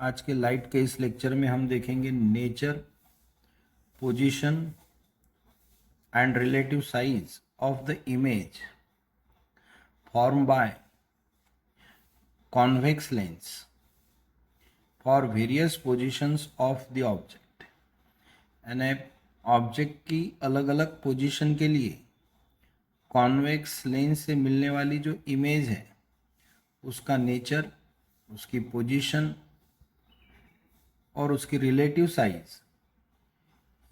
आज के लाइट के इस लेक्चर में हम देखेंगे nature, position and relative size of the image form by convex lens for various positions of the object. यानी ऑब्जेक्ट की अलग अलग पोजीशन के लिए कॉन्वेक्स लेंस से मिलने वाली जो इमेज है उसका नेचर, उसकी पोजीशन और उसकी रिलेटिव साइज,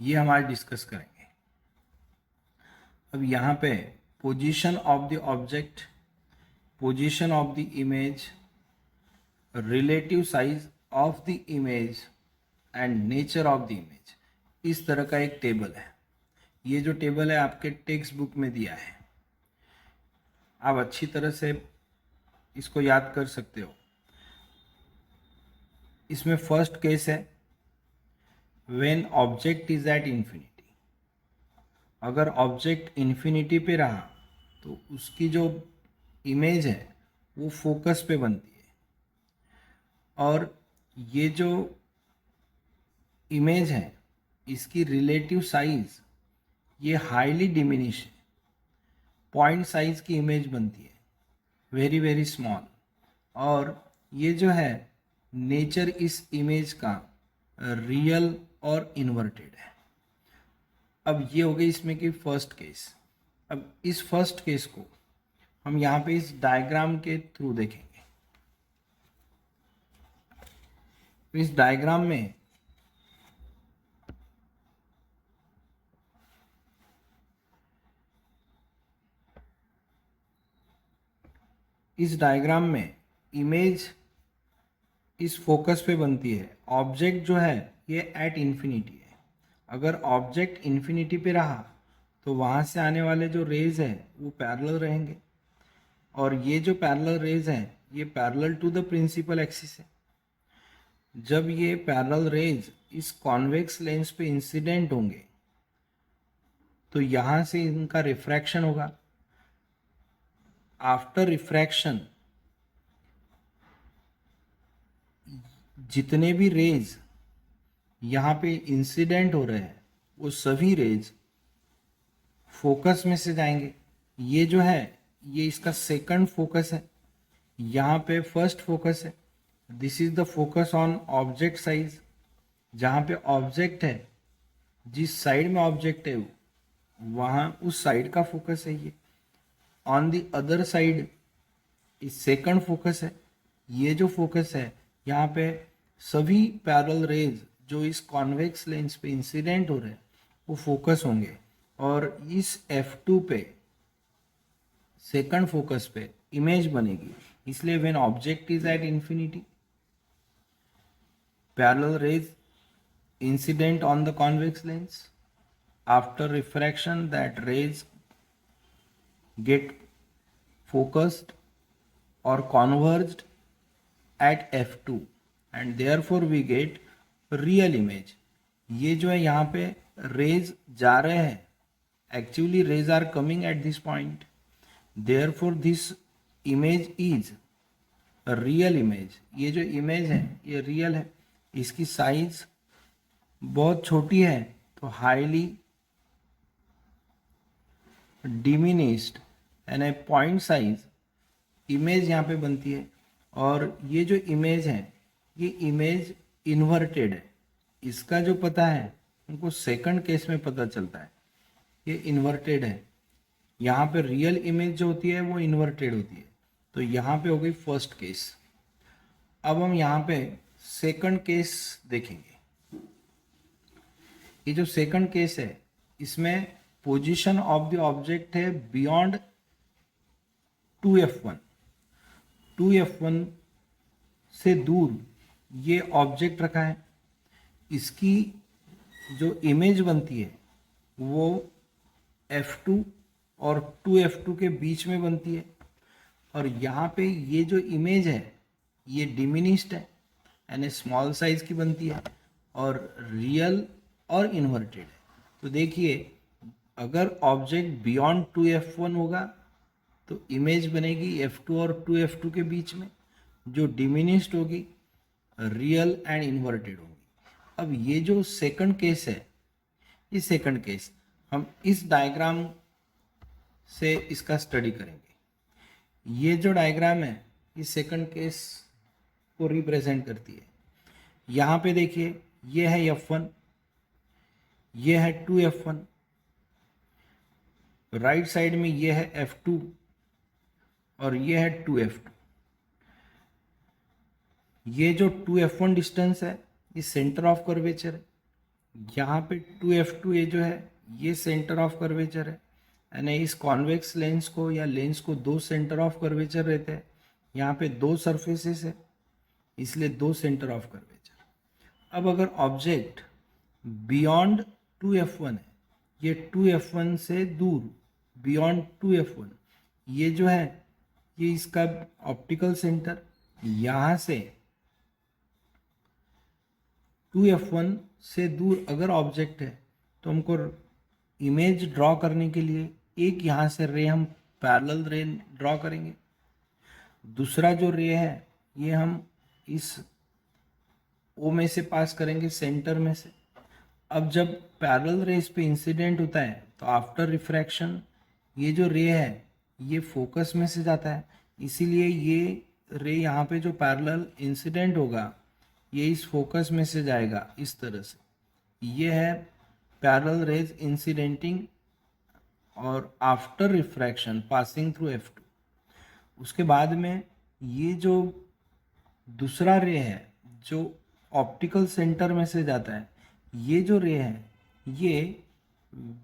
ये हम आज डिस्कस करेंगे। अब यहाँ पे position of the object, position of the image, relative size of the image and nature of the image, इस तरह का एक टेबल है। ये जो टेबल है आपके टेक्स्ट बुक में दिया है, आप अच्छी तरह से इसको याद कर सकते हो। इसमें फर्स्ट केस है when object is at infinity. अगर ऑब्जेक्ट इन्फिनिटी पे रहा तो उसकी जो इमेज है वो फोकस पे बनती है, और ये जो इमेज है इसकी रिलेटिव साइज ये हाईली डिमिनिश है, पॉइंट साइज की इमेज बनती है, वेरी वेरी स्मॉल। और ये जो है नेचर इस इमेज का रियल और इन्वर्टेड है। अब ये हो गई इसमें की फर्स्ट केस। अब इस फर्स्ट केस को हम यहाँ पे इस डायग्राम के थ्रू देखेंगे। इस डायग्राम में इमेज इस फोकस पे बनती है। ऑब्जेक्ट जो है ये एट इन्फिनिटी है। अगर ऑब्जेक्ट इन्फिनिटी पे रहा तो वहाँ से आने वाले जो रेज है वो पैरेलल रहेंगे, और ये जो पैरेलल रेज हैं ये parallel to the principal axis है। जब ये पैरेलल रेज इस कॉन्वेक्स लेंस पे इंसिडेंट होंगे तो यहाँ से इनका रिफ्रैक्शन होगा। आफ्टर रिफ्रैक्शन जितने भी रेज यहाँ पे इंसिडेंट हो रहे हैं वो सभी रेज फोकस में से जाएंगे। ये जो है ये इसका सेकंड फोकस है, यहाँ पे फर्स्ट फोकस है। This is the focus on object size. जहाँ पे ऑब्जेक्ट है, जिस साइड में ऑब्जेक्ट है वहाँ उस साइड का फोकस है ये। ऑन द अदर साइड इस सेकंड फोकस है। ये जो फोकस है यहाँ पे सभी पैरेलल रेज जो इस कॉन्वेक्स लेंस पे इंसिडेंट हो रहे हैं वो फोकस होंगे, और इस F2 पे सेकंड फोकस पे इमेज बनेगी। इसलिए when object is at infinity, parallel rays incident on the convex lens, after refraction that rays get focused or converged at F2 and therefore we get real image। ये जो है यहाँ पे raise जा रहे हैं, actually rays are coming at this point, therefore this image is a real image। ये जो इमेज है ये रियल है। इसकी साइज बहुत छोटी है तो हाईली डिमिनिश्ड यानी पॉइंट साइज इमेज यहाँ पे बनती है। और ये जो इमेज है ये इमेज इन्वर्टेड है। इसका जो पता है उनको सेकंड केस में पता चलता है, ये इन्वर्टेड है। यहाँ पे रियल इमेज जो होती है वो इन्वर्टेड होती है। तो यहाँ पे हो गई फर्स्ट केस। अब हम यहाँ पे सेकंड केस देखेंगे। ये जो सेकंड केस है इसमें पोजीशन ऑफ द ऑब्जेक्ट है बियॉन्ड 2F1। 2F1 से दूर ये ऑब्जेक्ट रखा है। इसकी जो इमेज बनती है वो F2 और 2F2 के बीच में बनती है। और यहाँ पे ये जो इमेज है ये डिमिनिश्ड है यानी स्मॉल साइज की बनती है, और रियल और इन्वर्टेड है। तो देखिए अगर ऑब्जेक्ट बियॉन्ड 2F1 होगा तो इमेज बनेगी F2 और 2F2 के बीच में, जो डिमिनिश्ड होगी रियल एंड इन्वर्टेड होंगी। अब ये जो सेकंड केस है, ये सेकंड केस हम इस डायग्राम से इसका स्टडी करेंगे। ये जो डायग्राम है ये सेकंड केस को रिप्रेजेंट करती है। यहाँ पे देखिए ये है F1, ये है 2F1, राइट साइड में ये है F2 और ये है 2F2। ये जो 2F1 डिस्टेंस है ये सेंटर ऑफ कर्वेचर है। यहाँ पे 2F2 ये जो है ये सेंटर ऑफ कर्वेचर है। यानी इस कॉन्वेक्स लेंस को या लेंस को दो सेंटर ऑफ कर्वेचर रहते हैं। यहाँ पे दो सरफेसेस है इसलिए दो सेंटर ऑफ कर्वेचर। अब अगर ऑब्जेक्ट बियॉन्ड 2F1 है, ये 2F1 से दूर बियॉन्ड 2F1, ये जो है ये इसका ऑप्टिकल सेंटर यहाँ से 2F1 से दूर अगर ऑब्जेक्ट है तो हमको इमेज ड्रॉ करने के लिए एक यहाँ से रे हम पैरेलल रे ड्रॉ करेंगे, दूसरा जो रे है ये हम इस ओ में से पास करेंगे सेंटर में से। अब जब पैरेलल रेस पे इंसिडेंट होता है तो आफ्टर रिफ्रैक्शन ये जो रे है ये फोकस में से जाता है, इसीलिए ये रे यहाँ पे जो पैरेलल इंसिडेंट होगा ये इस फोकस में से जाएगा इस तरह से। ये है पैरेलल रेज इंसिडेंटिंग और after refraction passing through F2। उसके बाद में ये जो दूसरा रे है जो ऑप्टिकल सेंटर में से जाता है, ये जो रे है ये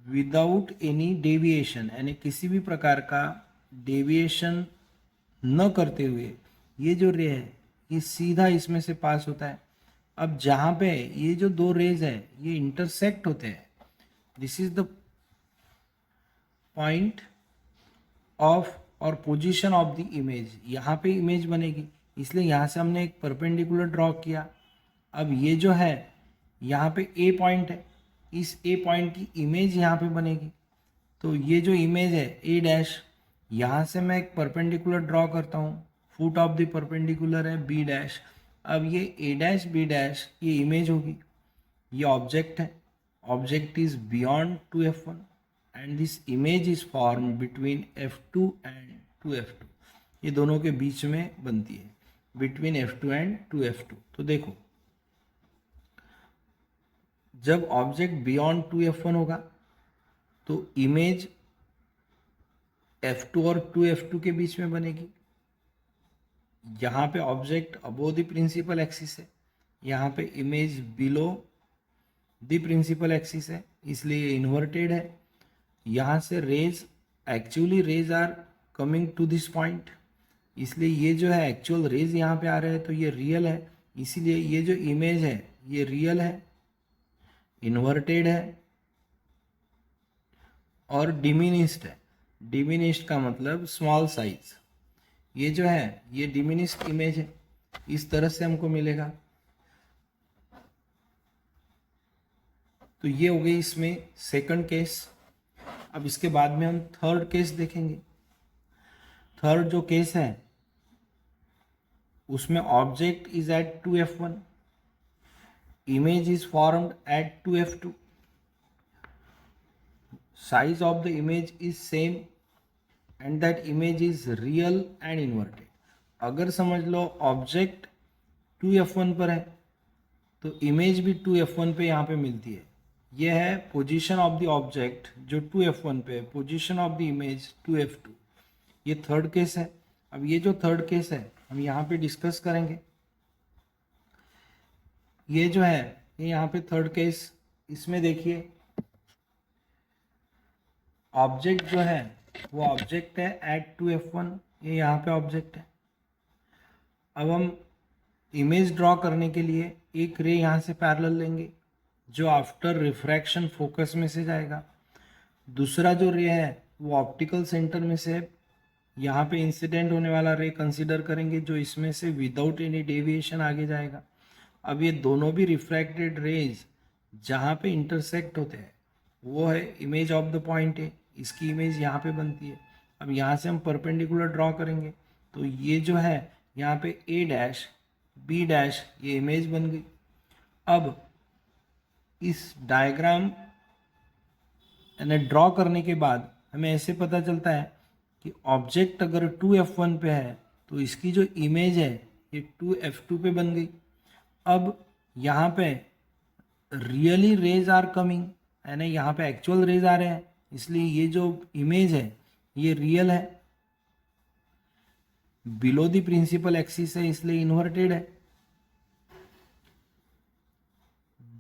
विदाउट एनी डेविएशन यानी किसी भी प्रकार का डेविएशन न करते हुए ये जो रे है ये सीधा इसमें से पास होता है। अब जहाँ पे ये जो दो रेज है ये इंटरसेक्ट होते हैं, this is the point of और पोजीशन ऑफ द इमेज। यहाँ पे इमेज बनेगी इसलिए यहाँ से हमने एक परपेंडिकुलर ड्रॉ किया। अब ये जो है यहाँ पे ए पॉइंट है, इस ए पॉइंट की इमेज यहाँ पे बनेगी। तो ये जो इमेज है ए डैश, यहाँ से मैं एक परपेंडिकुलर ड्रॉ करता हूँ, फुट ऑफ द परपेंडिकुलर है बी डैश। अब ये ए डैश बी डैश ये इमेज होगी, ये ऑब्जेक्ट है, object is beyond 2F1 and this image is form between F2 and 2F2। ये दोनों के बीच में बनती है, बिटवीन F2 एंड 2F2। तो देखो जब ऑब्जेक्ट बियॉन्ड 2F1 होगा तो इमेज F2 और 2F2 के बीच में बनेगी। यहाँ पे object above the principal axis है, यहाँ पे image below the principal axis है इसलिए ये इन्वर्टेड है। यहाँ से rays actually rays are coming to this point, इसलिए ये जो है एक्चुअल रेज यहाँ पे आ रहे हैं तो ये रियल है, इसीलिए ये जो इमेज है ये रियल है, इन्वर्टेड है और डिमिनिस्ड है। डिमिनिस्ड का मतलब स्मॉल साइज। ये जो है ये डिमिनिस्ड इमेज है, इस तरह से हमको मिलेगा। तो ये हो गई इसमें सेकंड केस। अब इसके बाद में हम थर्ड केस देखेंगे। थर्ड जो केस है उसमें object is at 2F1, image is formed at 2F2, size of the image is same and that image is real and inverted। अगर समझ लो ऑब्जेक्ट 2F1 पर है तो इमेज भी 2F1 पे यहाँ पे मिलती है। यह है पोजीशन ऑफ द ऑब्जेक्ट जो 2F1 पे है, position of the image 2F2। ये थर्ड केस है। अब ये जो थर्ड केस है हम यहाँ पे डिस्कस करेंगे। ये जो है ये यहाँ पे थर्ड केस, इसमें देखिए ऑब्जेक्ट जो है वो ऑब्जेक्ट है एट 2F1, ये यहाँ पे ऑब्जेक्ट है। अब हम इमेज ड्रॉ करने के लिए एक रे यहाँ से पैरेलल लेंगे जो आफ्टर रिफ्रैक्शन फोकस में से जाएगा, दूसरा जो रे है वो ऑप्टिकल सेंटर में से यहाँ पे इंसिडेंट होने वाला रे कंसीडर करेंगे जो इसमें से विदाउट एनी डेविएशन आगे जाएगा। अब ये दोनों भी रिफ्रैक्टेड रेज जहाँ पे इंटरसेक्ट होते हैं वो है इमेज ऑफ द पॉइंट है, इसकी इमेज यहाँ पे बनती है। अब यहाँ से हम परपेंडिकुलर ड्रॉ करेंगे तो ये जो है यहाँ पे ए डैश बी डैश, ये इमेज बन गई। अब इस डायग्राम यानी ड्रॉ करने के बाद हमें ऐसे पता चलता है कि ऑब्जेक्ट अगर 2F1 पे है तो इसकी जो इमेज है ये 2F2 पे बन गई। अब यहाँ पे रियली रेज आर कमिंग, यानी यहाँ पे एक्चुअल रेज आ रहे हैं, इसलिए ये जो इमेज है ये रियल है। बिलो द प्रिंसिपल एक्सिस है इसलिए इन्वर्टेड है।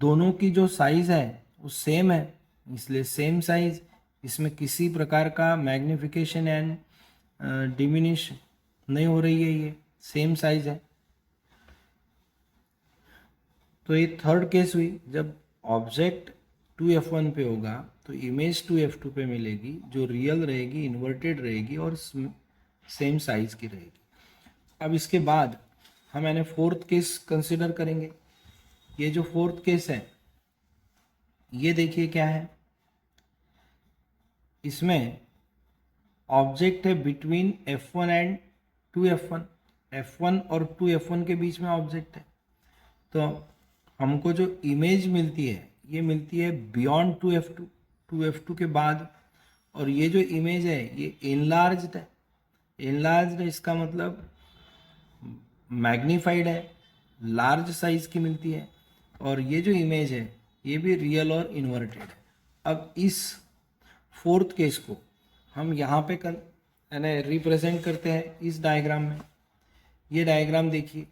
दोनों की जो साइज है वो सेम है इसलिए सेम साइज, इसमें किसी प्रकार का मैग्निफिकेशन एंड डिमिनिश नहीं हो रही है, ये सेम साइज है। तो ये थर्ड केस हुई, जब ऑब्जेक्ट 2F1 पे होगा तो इमेज 2F2 पे मिलेगी जो रियल रहेगी, इन्वर्टेड रहेगी और सेम साइज की रहेगी। अब इसके बाद हम यानी फोर्थ केस कंसिडर करेंगे। ये जो फोर्थ केस है ये देखिए क्या है, इसमें ऑब्जेक्ट है between F1 and 2F1, F1 और 2F1 के बीच में ऑब्जेक्ट है। तो हमको जो इमेज मिलती है ये मिलती है बियॉन्ड 2F2, 2F2 के बाद। और ये जो इमेज है ये एनलार्ज्ड है। एनलार्ज्ड इसका मतलब मैग्नीफाइड है, लार्ज साइज की मिलती है। और ये जो इमेज है ये भी रियल और इन्वर्टेड है। अब इस फोर्थ केस को हम यहाँ पे यानी रिप्रेजेंट करते हैं इस डायग्राम में। ये डायग्राम देखिए,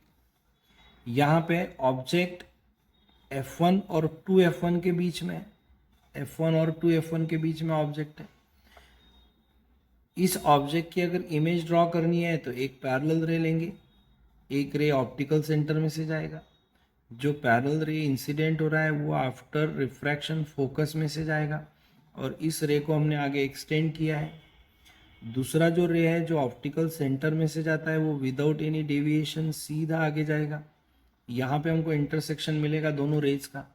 यहाँ पे ऑब्जेक्ट F1 और 2F1 के बीच में, F1 और 2F1 के बीच में ऑब्जेक्ट है। इस ऑब्जेक्ट की अगर इमेज ड्रॉ करनी है तो एक पैरेलल रे लेंगे, एक रे ऑप्टिकल सेंटर में से जाएगा, जो पैरेलल रे इंसिडेंट हो रहा है वो आफ्टर रिफ्रैक्शन फोकस में से जाएगा और इस रे को हमने आगे एक्सटेंड किया है। दूसरा जो रे है जो ऑप्टिकल सेंटर में से जाता है वो विदाउट एनी डेविएशन सीधा आगे जाएगा। यहाँ पे हमको इंटरसेक्शन मिलेगा दोनों रेज का।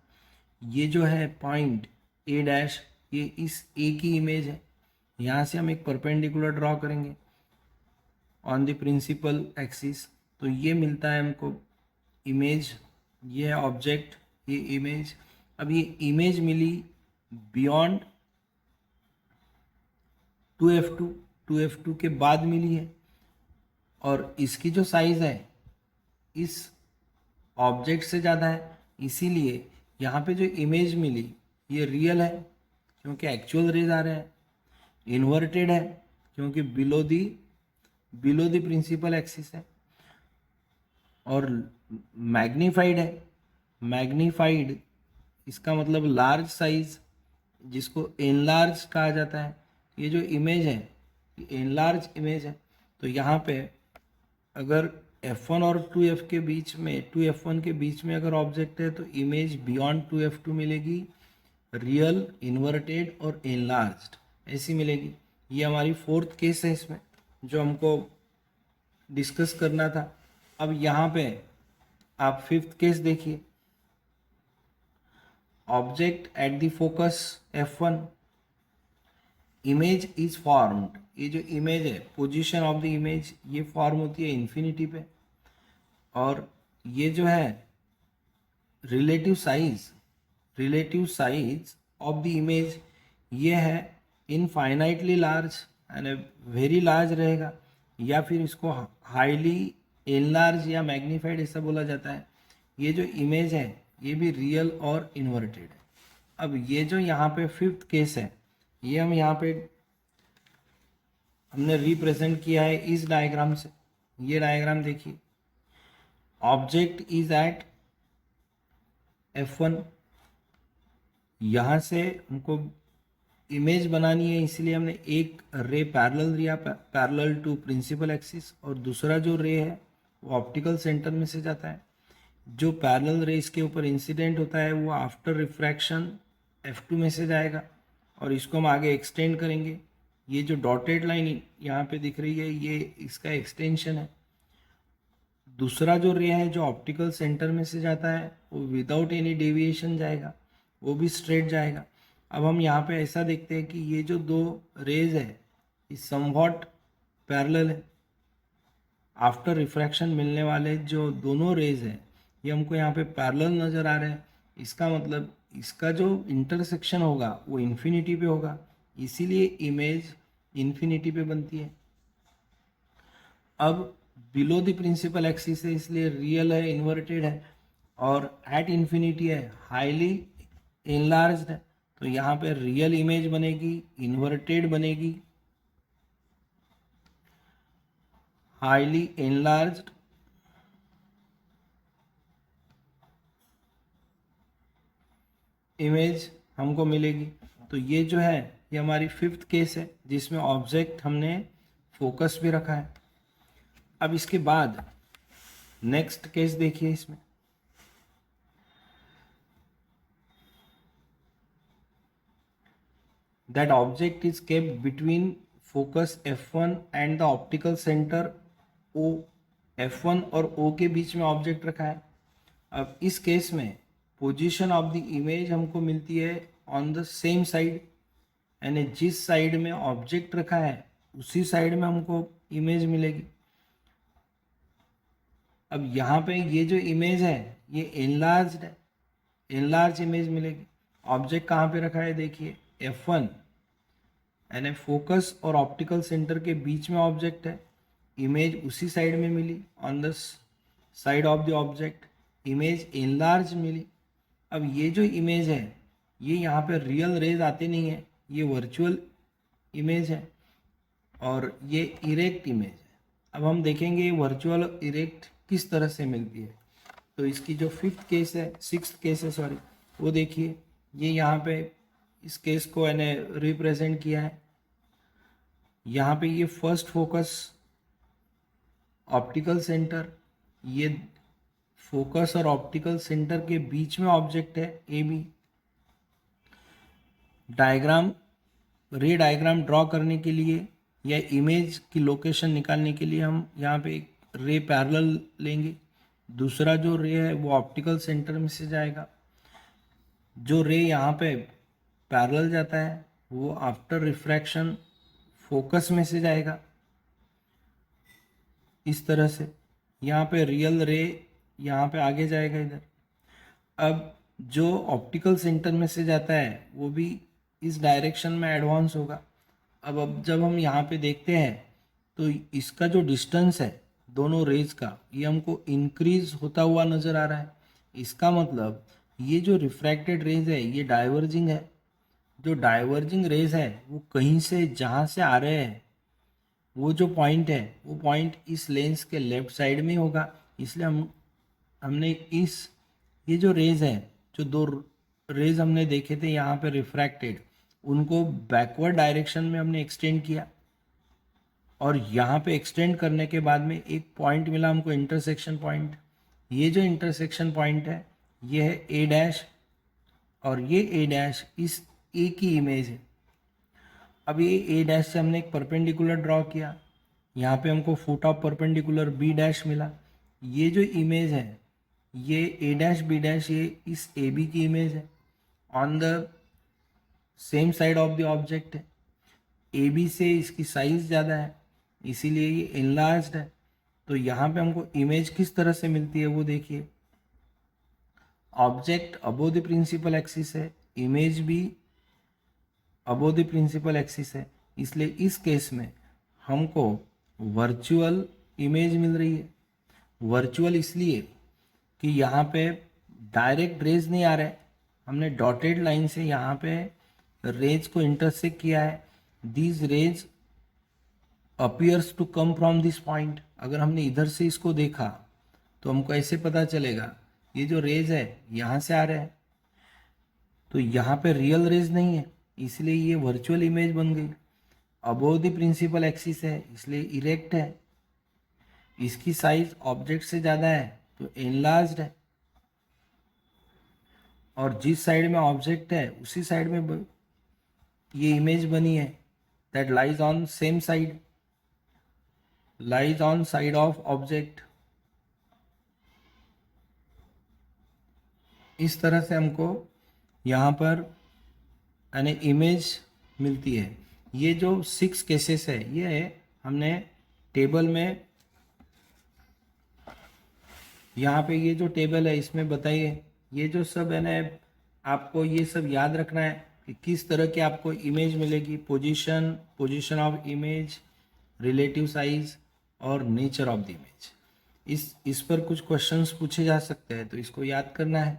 ये जो है पॉइंट ए डैश, ये इस ए की इमेज है। यहाँ से हम एक परपेंडिकुलर ड्रॉ करेंगे ऑन द प्रिंसिपल एक्सिस, तो ये मिलता है हमको इमेज। ये है ऑब्जेक्ट, ये इमेज। अब ये इमेज मिली बियॉन्ड 2F2, 2F2 के बाद मिली है और इसकी जो साइज है इस ऑब्जेक्ट से ज़्यादा है, इसीलिए यहाँ पे जो इमेज मिली ये रियल है क्योंकि एक्चुअल रेज आ रहे हैं, इन्वर्टेड है क्योंकि बिलो दी प्रिंसिपल एक्सिस है, और मैग्नीफाइड है। मैग्नीफाइड इसका मतलब लार्ज साइज, जिसको एनलार्ज कहा जाता है। ये जो इमेज है ये एनलार्ज इमेज है। तो यहाँ पे अगर F1 और 2F के बीच में, 2F1 के बीच में अगर ऑब्जेक्ट है तो इमेज बियॉन्ड 2F2 मिलेगी, रियल, इन्वर्टेड और एनलार्ज्ड ऐसी मिलेगी। ये हमारी फोर्थ केस है इसमें जो हमको डिस्कस करना था। अब यहाँ पे आप फिफ्थ केस देखिए, object at the focus F1, image is formed. ये जो इमेज है, पोजीशन ऑफ द इमेज, ये फॉर्म होती है इन्फिनिटी पे। और ये जो है relative size of the image, ये है इनफाइनाइटली लार्ज यानी वेरी लार्ज रहेगा, या फिर इसको हाईली एनलार्ज या मैग्नीफाइड ऐसा बोला जाता है। ये जो इमेज है ये भी रियल और इन्वर्टेड है। अब ये जो यहाँ पे फिफ्थ केस है ये हम यहाँ पे हमने रिप्रेजेंट किया है इस डायग्राम से। ये डायग्राम देखिए, ऑब्जेक्ट इज एट F1, यहाँ से हमको इमेज बनानी है इसलिए हमने एक रे पैरेलल लिया, पैरेलल टू प्रिंसिपल एक्सिस, और दूसरा जो रे है वो ऑप्टिकल सेंटर में से जाता है। जो पैरेलल रे इसके ऊपर इंसिडेंट होता है वो आफ्टर रिफ्रैक्शन F2 में से जाएगा और इसको हम आगे एक्सटेंड करेंगे। ये जो डॉटेड लाइन यहाँ पे दिख रही है ये इसका एक्सटेंशन है। दूसरा जो रे है जो ऑप्टिकल सेंटर में से जाता है वो विदाउट एनी डेविएशन जाएगा, वो भी स्ट्रेट जाएगा। अब हम यहाँ पे ऐसा देखते हैं कि ये जो दो रेज है ये समवॉट पैरेलल है, आफ्टर रिफ्रैक्शन मिलने वाले जो दोनों रेज हैं ये हमको यहाँ पे पैरेलल नज़र आ रहे हैं। इसका मतलब इसका जो इंटरसेक्शन होगा वो इन्फिनिटी पे होगा, इसीलिए इमेज इन्फिनिटी पे बनती है। अब बिलो द प्रिंसिपल एक्सिस है, इसलिए रियल है, इन्वर्टेड है, और एट इन्फिनिटी है, हाईली एनलार्ज्ड है। तो यहाँ पे रियल इमेज बनेगी, इन्वर्टेड बनेगी, हाईली एनलार्ज्ड, इमेज हमको मिलेगी। तो ये जो है ये हमारी फिफ्थ केस है जिसमें ऑब्जेक्ट हमने फोकस भी रखा है। अब इसके बाद नेक्स्ट केस देखिए, इसमें that object is kept between focus F1 and the optical center O। F1 और O के बीच में ऑब्जेक्ट रखा है। अब इस केस में पोजीशन ऑफ द इमेज हमको मिलती है ऑन द सेम साइड, यानी जिस साइड में ऑब्जेक्ट रखा है उसी साइड में हमको इमेज मिलेगी। अब यहाँ पे ये जो इमेज है ये एनलार्ज्ड है, एनलार्ज इमेज मिलेगी। ऑब्जेक्ट कहाँ पे रखा है देखिए, F1 यानी फोकस और ऑप्टिकल सेंटर के बीच में ऑब्जेक्ट है, इमेज उसी साइड में मिली, on the side of the object, image enlarge मिली। अब ये जो इमेज है ये यहाँ पे रियल रेज आते नहीं है, ये वर्चुअल इमेज है और ये इरेक्ट इमेज है। अब हम देखेंगे ये वर्चुअल इरेक्ट किस तरह से मिलती है। तो इसकी जो फिफ्थ केस है, सिक्स्थ केस है सॉरी, वो देखिए, ये यहाँ पे इस केस को मैंने रिप्रेजेंट किया है। यहाँ पे ये फर्स्ट फोकस ऑप्टिकल सेंटर, ये फोकस और ऑप्टिकल सेंटर के बीच में ऑब्जेक्ट है A B. Diagram, ray diagram draw करने के लिए या इमेज की लोकेशन निकालने के लिए हम यहाँ पे एक रे पैरेलल लेंगे। दूसरा जो रे है वो ऑप्टिकल सेंटर में से जाएगा। जो रे यहाँ पे पैरेलल जाता है वो आफ्टर रिफ्रैक्शन फोकस में से जाएगा इस तरह से। यहाँ पे रियल रे यहाँ पे आगे जाएगा इधर। अब जो ऑप्टिकल सेंटर में से जाता है वो भी इस डायरेक्शन में एडवांस होगा। अब जब हम यहाँ पे देखते हैं तो इसका जो डिस्टेंस है दोनों रेज का ये हमको इंक्रीज होता हुआ नज़र आ रहा है। इसका मतलब ये जो रिफ्रैक्टेड रेज है ये डाइवर्जिंग है। जो डाइवर्जिंग रेज है वो कहीं से जहाँ से आ रहे हैं वो जो पॉइंट है वो पॉइंट इस लेंस के लेफ्ट साइड में होगा। इसलिए हमने ये जो रेज है, जो दो रेज हमने देखे थे यहाँ पे रिफ्रैक्टेड, उनको बैकवर्ड डायरेक्शन में हमने एक्सटेंड किया और यहाँ पे एक्सटेंड करने के बाद में एक पॉइंट मिला हमको, इंटरसेक्शन पॉइंट। ये जो इंटरसेक्शन पॉइंट है ये है ए डैश और ये ए डैश इस ए की इमेज है। अब ये ए डैश से हमने एक परपेंडिकुलर ड्रॉ किया, यहाँ पे हमको foot of perpendicular B dash मिला। ये जो इमेज है ये ए डैश बी डैश ये इस ए बी की इमेज है, on the same side of the object है। ए बी से इसकी साइज ज़्यादा है इसीलिए ये एनलार्ज्ड है। तो यहाँ पे हमको इमेज किस तरह से मिलती है वो देखिए, object above the principal axis है, इमेज भी अबोव द प्रिंसिपल एक्सिस है, इसलिए इस केस में हमको वर्चुअल इमेज मिल रही है। वर्चुअल इसलिए कि यहाँ पे डायरेक्ट रेज नहीं आ रहे, हमने डॉटेड लाइन से यहाँ पे रेज को इंटरसेक्ट किया है। These rays appears to come from this point. अगर हमने इधर से इसको देखा तो हमको ऐसे पता चलेगा ये जो रेज है यहाँ से आ रहे हैं, तो यहाँ पे रियल रेज नहीं है इसलिए ये वर्चुअल इमेज बन गई। अबोव द प्रिंसिपल एक्सिस है इसलिए इरेक्ट है, इसकी साइज ऑब्जेक्ट से ज़्यादा है तो एनलार्ज्ड है, और जिस साइड में ऑब्जेक्ट है उसी साइड में ये इमेज बनी है, that lies on same side, lies on side of object. इस तरह से हमको यहाँ पर यानी इमेज मिलती है। ये जो 6 केसेस है ये हमने टेबल में यहाँ पे ये जो टेबल है इसमें बताइए, ये जो सब है ना, आपको ये सब याद रखना है कि किस तरह की आपको इमेज मिलेगी। Position of image, relative size और नेचर ऑफ द इमेज। इस पर कुछ क्वेश्चंस पूछे जा सकते हैं, तो इसको याद करना है।